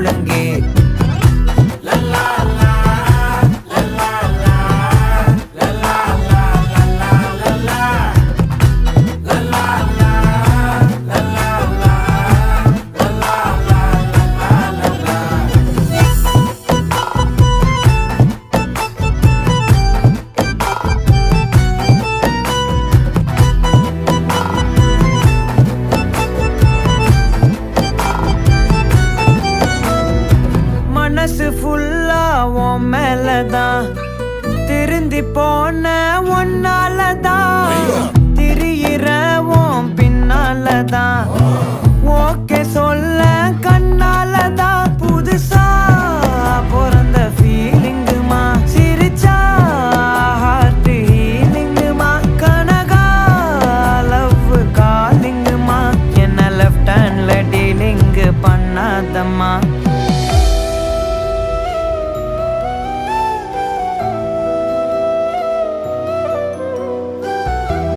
ஒழுங்கே. மனசு ஃபுல்லா உன் மேலதான், திருந்தி போன ஒன்னாலதான், திரியிற உன் பின்னாலதான், ஓகே சொல்ல கண்ணாலதான்,